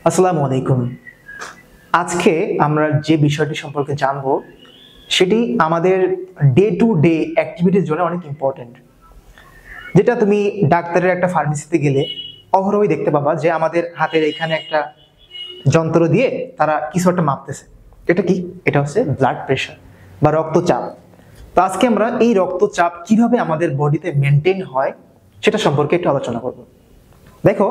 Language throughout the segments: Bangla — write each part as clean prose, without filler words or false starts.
আসসালামু আলাইকুম। আজকে আমরা যে বিষয়টি সম্পর্কে জানব সেটি আমাদের ডে টু ডে অ্যাক্টিভিটির জন্য অনেক ইম্পর্টেন্ট। যেটা তুমি ডাক্তারের একটা ফার্মেসিতে গেলে অহরহই দেখতে পাবা যে আমাদের হাতের এখানে একটা যন্ত্র দিয়ে তারা কিছু একটা মাপতেছে। এটা কি? এটা হচ্ছে ব্লাড প্রেশার বা রক্তচাপ। তো আজকে আমরা এই রক্তচাপ কিভাবে আমাদের বডিতে মেনটেন হয় সেটা সম্পর্কে একটু আলোচনা করব। দেখো,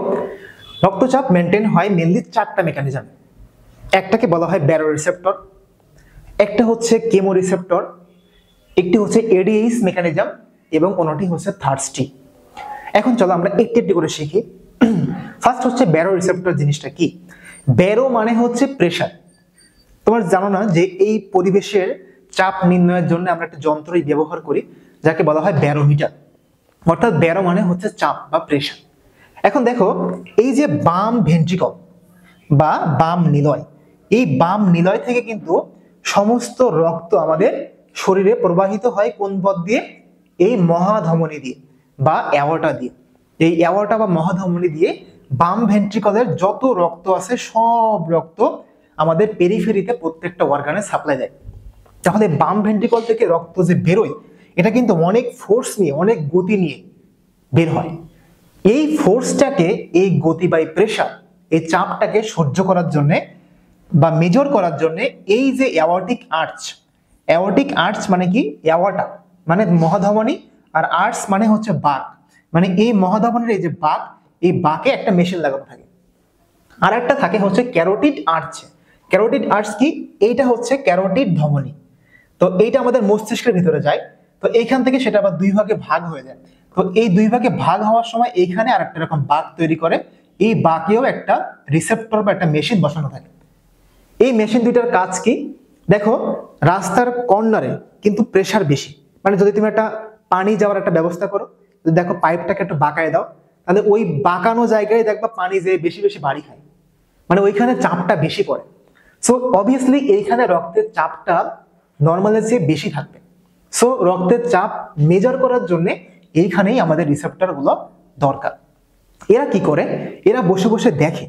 রক্তচাপ মেনটেন হয় মেনলি চারটা মেকানিজম। একটাকে বলা হয় ব্যারো রিসেপ্টর, একটা হচ্ছে কেমো রিসেপ্টর, একটি হচ্ছে এডিএইচ মেকানিজম এবং অন্যটি হচ্ছে থার্স্টি। এখন চলো আমরা একটি একটি করে শিখি। ফার্স্ট হচ্ছে ব্যারো রিসেপ্টর। জিনিসটা কি? ব্যারো মানে হচ্ছে প্রেশার। তোমার জানো না যে এই পরিবেশের চাপ নির্ণয়ের জন্য আমরা একটা যন্ত্রই ব্যবহার করি যাকে বলা হয় ব্যারোমিটার। অর্থাৎ ব্যারো মানে হচ্ছে চাপ বা প্রেশার। এখন দেখো, এই যে বাম ভেন্ট্রিকল বা বাম নিলয়, এই বাম নিলয় থেকে কিন্তু সমস্ত রক্ত আমাদের শরীরে প্রবাহিত হয় কোন পথ দিয়ে? এই মহাধমনী দিয়ে বা অ্যাওর্টা দিয়ে। এই অ্যাওর্টা বা মহাধমনী দিয়ে বাম ভেন্ট্রিকলের যত রক্ত আছে সব রক্ত আমাদের পেরিফেরিতে প্রত্যেকটা অর্গানে সাপ্লাই দেয়। তাহলে বাম ভেন্ট্রিকল থেকে রক্ত যে বেরোয় এটা কিন্তু অনেক ফোর্স নিয়ে, অনেক গতি নিয়ে বের হয়। এই ফোর্সটাকে, এই গতি বাই প্রেশার, এই চাপটাকে সহ্য করার জন্যে বা মেজর করার জন্যে এই যে অ্যাওর্টিক আর্চ, অ্যাওর্টিক আর্চ মানে কি? অ্যাওর্টা মানে মহাধমনী, আর আর্চ মানে হচ্ছে বাঁক, মানে এই মহাধমনীর এই যে বাঁক, এই বাঁকে একটা মেশিন লাগানো থাকে। আর একটা থাকে হচ্ছে ক্যারোটিড আর্চ। ক্যারোটিড আর্চ কি? এইটা হচ্ছে ক্যারোটিড ধমনী। তো এইটা আমাদের মস্তিষ্কের ভিতরে যায়। তো এইখান থেকে সেটা আবার দুই ভাগে ভাগ হয়ে যায়। তো এই দুই ভাগে ভাগ হওয়ার সময় এইখানে আর একটা রকম বাঁক তৈরি করে। এই বাঁকেও একটা রিসেপ্টর বা একটা মেশিন বসানো থাকে। এই মেশিন দুইটার কাজ কি? দেখো, রাস্তার কর্নারে কিন্তু প্রেসার বেশি। মানে যদি তুমি একটা পানি যাওয়ার একটা ব্যবস্থা করো, যদি দেখো পাইপটাকে একটু বাঁকায় দাও, তাহলে ওই বাঁকানো জায়গায় দেখবা পানি যে বেশি বেশি বাড়ি খায়, মানে ওইখানে চাপটা বেশি পড়ে। সো অবভিয়াসলি এইখানে রক্তের চাপটা নর্মালের চেয়ে বেশি থাকবে। সো রক্তের চাপ মেজার করার জন্য এইখানেই আমাদের রিসেপ্টর গুলো দরকার। এরা কি করে? এরা বসে বসে দেখে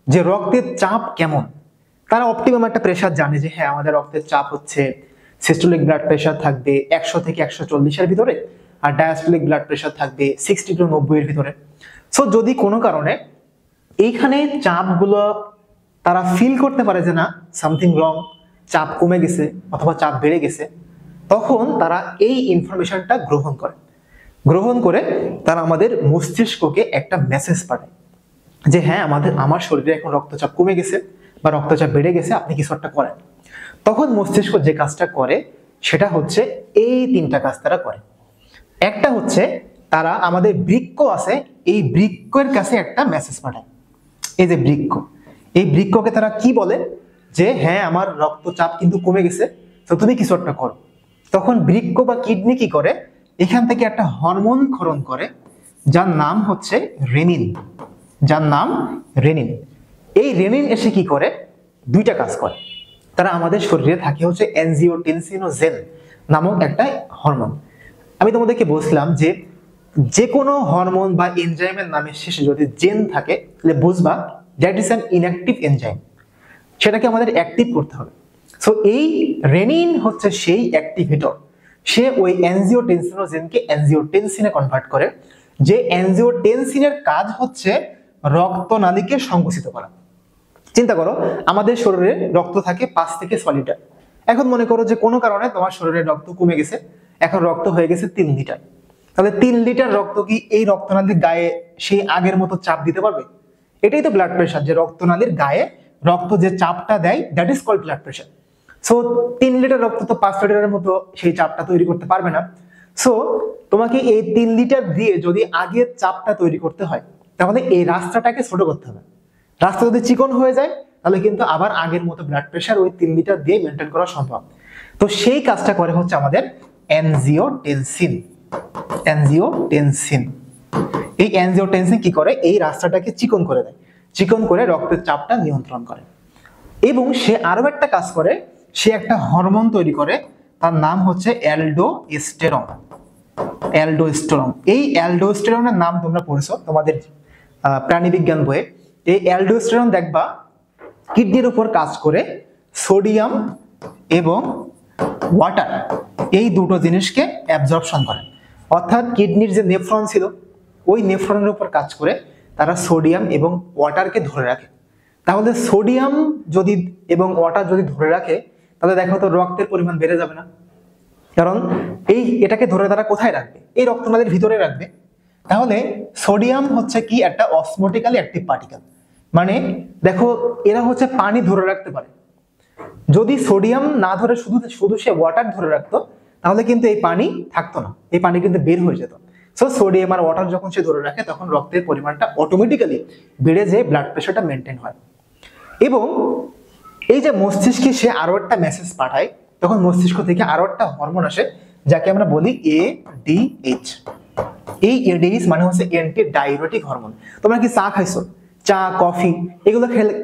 যে রক্তের চাপ কেমন। তারা অপটিমাম একটা প্রেশার জানে যে হ্যাঁ, আমাদের রক্তের চাপ হচ্ছে সিস্টোলিক ব্লাড প্রেশার থাকবে 100 থেকে 140-এর ভিতরে, আর ডায়াস্টোলিক ব্লাড প্রেশার থাকবে 60 to 90-এর ভিতরে। সো যদি কোনো কারণে এইখানে চাপগুলো তারা ফিল করতে পারে যে না, সামথিং রং, চাপ কমে গেছে অথবা চাপ বেড়ে গেছে, তখন তারা এই ইনফরমেশনটা গ্রহণ করে তারা আমাদের মস্তিষ্ককে একটা মেসেজ পাঠায় যে হ্যাঁ, আমার শরীরে এখন রক্তচাপ কমে গেছে বা রক্তচাপ বেড়ে গেছে, আপনি কিছু একটা করেন। তখন মস্তিষ্ক যে কাজটা করে সেটা হচ্ছে এই তিনটা কাজ তারা করে। একটা হচ্ছে তারা আমাদের বৃক্ক আছে, এই বৃক্কের কাছে একটা মেসেজ পাঠায়। এই যে বৃক্ক, এই বৃক্ককে তারা কি বলে যে হ্যাঁ, আমার রক্তচাপ কিন্তু কমে গেছে, তো তুমি কিছু একটা করো। তখন বৃক্ক বা কিডনি কি করে? এখান থেকে একটা হরমোন ক্ষরণ করে যার নাম হচ্ছে রেনিন। এই রেনিন এসে কি করে? দুইটা কাজ করে। তারা আমাদের শরীরে থাকে হচ্ছে অ্যানজিওটেনসিনোজেন নামক একটা হরমোন। আমি তোমাদেরকে বলছিলাম যে যে কোনো হরমোন বা এনজাইমের নামের শেষে যদি জেন থাকে তাহলে বুঝবা that is an inactive enzyme, সেটাকে আমাদের অ্যাক্টিভ করতে হবে। সো এই রেনিন হচ্ছে সেই অ্যাক্টিভেটর। সে ওই অ্যানজিওটেনসিনোজেনকে অ্যানজিওটেনসিনে কনভার্ট করে, যে অ্যানজিওটেনসিনের কাজ হচ্ছে রক্তনালীকে সংকুচিত করা। চিন্তা করো, আমাদের শরীরে রক্ত থাকে 5 থেকে 6 লিটার। এখন মনে করো যে কোনো কারণে তোমার শরীরে রক্ত কমে গেছে, এখন রক্ত হয়ে গেছে 3 লিটার। তাহলে 3 লিটার রক্ত কি এই রক্তনালীর গায়ে সেই আগের মতো চাপ দিতে পারবে? এটাই তো ব্লাড প্রেশার, যে রক্তনালীর গায়ে রক্ত যে চাপটা দেয়, that is called blood pressure. So 3 litre রক্ত তো 5 লিটারের মতো সেই চাপটা তৈরি করতে পারবে না। সো তোমাকে এই 3 লিটার দিয়ে যদি আগের চাপটা তৈরি করতে হয়, তাহলে এই রাস্তাটাকে ছোট করতে হবে। রাস্তা যদি চিকন হয়ে যায় তাহলে কিন্তু আবার আগের মতো ব্লাড প্রেশার ওই 3 লিটার দিয়ে মেনটেন করা সম্ভব। তো সেই কাজটা করে হচ্ছে আমাদের অ্যানজিওটেনসিন। এই অ্যানজিওটেনসিন কি করে? এই রাস্তাটাকে চিকন করে দেয়, চিকন করে রক্তের চাপটা নিয়ন্ত্রণ করে। এবং সে আরো একটা কাজ করে, সে একটা হরমোন তৈরি করে, তার নাম হচ্ছে অ্যালডোস্টেরন। এই অ্যালডোস্টেরনের নাম তোমরা পড়েছো তোমাদের প্রাণীবিজ্ঞান বইয়ে। এই অ্যালডোস্টেরন দেখবা কিডনির উপর কাজ করে সোডিয়াম এবং ওয়াটার এই দুটো জিনিসকে অ্যাবজর্পশন করে। অর্থাৎ কিডনির যে নেফ্রন ছিল ওই নেফ্রনের উপর কাজ করে তারা সোডিয়াম এবং ওয়াটারকে ধরে রাখে। তাহলে সোডিয়াম যদি এবং ওয়াটার যদি ধরে রাখে তাহলে দেখো তো রক্তের পরিমাণ বেড়ে যাবে না? কারণ এটাকে ধরে তারা কোথায় রাখবে? এই রক্তনালীর ভিতরে রাখবে। তাহলে সোডিয়াম হচ্ছে কি একটা অসমোটিক্যালি অ্যাক্টিভ পার্টিকেল, মানে দেখো এরা হচ্ছে পানি ধরে রাখতে পারে। যদি সোডিয়াম না ধরে শুধু শুধু সে ওয়াটার ধরে রাখতো তাহলে কিন্তু এই পানি থাকতো না, এই পানি কিন্তু বের হয়ে যেত। সো সোডিয়াম আর ওয়াটার যখন সে ধরে রাখে তখন রক্তের পরিমাণটা অটোমেটিক্যালি বেড়ে যেয়ে ব্লাড প্রেশারটা মেনটেন হয়। এবং এই যে মস্তিষ্কে সে আরো একটা মেসেজ পাঠায়, তখন মস্তিষ্ক থেকে আরো একটা হরমোন আসে যাকে আমরা বলি ADH। এই ADH মানে হচ্ছে অ্যান্টি ডায়ুরেটিক হরমোন। তোমরা কি চা খাইছো? চা, কফি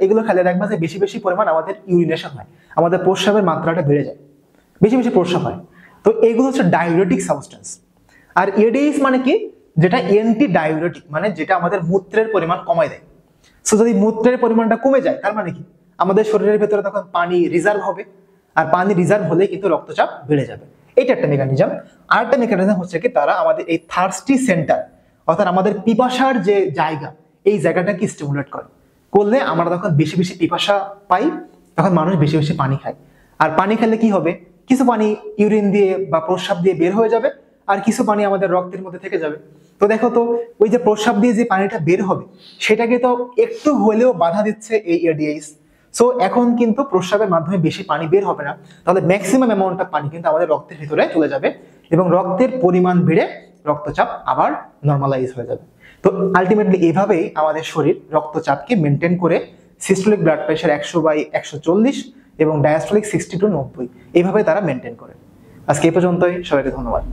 এগুলো খেলে দেখবা যে বেশি বেশি পরিমাণ আমাদের ইউরিনেশন হয়, আমাদের প্রস্রাবের মাত্রাটা বেড়ে যায়, বেশি বেশি প্রস্রাব হয়। তো এগুলো হচ্ছে ডায়ুরেটিক সাবস্টেন্স। আর ADH মানে কি? যেটা অ্যান্টি ডায়ুরেটিক, মানে যেটা আমাদের মূত্রের পরিমাণ কমায় দেয়। সো যদি মূত্রের পরিমাণটা কমে যায় তার মানে কি আমাদের শরীরের ভেতরে তখন পানি রিজার্ভ হবে, আর পানি রিজার্ভ হলে কিন্তু রক্তচাপ বেড়ে যাবে। এটা একটা মেকানিজম। আর একটা মেকানিজম হচ্ছে কি তারা আমাদের এই থার্স্টি সেন্টার, অর্থাৎ আমাদের পিপাসার যে জায়গা, এই জায়গাটাকে স্টিমুলেট করলে আমরা তখন বেশি বেশি পিপাসা পাই, তখন মানুষ বেশি বেশি পানি খায়। আর পানি খেলে কি হবে? কিছু পানি ইউরিন দিয়ে বা প্রস্রাব দিয়ে বের হয়ে যাবে, আর কিছু পানি আমাদের রক্তের মধ্যে থেকে যাবে। তো দেখো তো ওই যে প্রস্রাব দিয়ে যে পানিটা বের হবে সেটাকে তো একটু হলেও বাধা দিচ্ছে এই ADH। সো এখন কিন্তু প্রস্রাবের মাধ্যমে বেশি পানি বের হবে না, তাহলে ম্যাক্সিমাম অ্যামাউন্ট অফ পানি কিন্তু আমাদের রক্তের ভিতরে চলে যাবে এবং রক্তের পরিমাণ বেড়ে রক্তচাপ আবার নর্মালাইজ হয়ে যাবে। তো আলটিমেটলি এইভাবেই আমাদের শরীর রক্তচাপকে মেনটেন করে সিস্টোলিক ব্লাড প্রেশার 100/140 এবং ডায়াস্টোলিক 60 to 90 এইভাবে তারা মেনটেন করে। আজকে এই পর্যন্তই, সবাইকে ধন্যবাদ।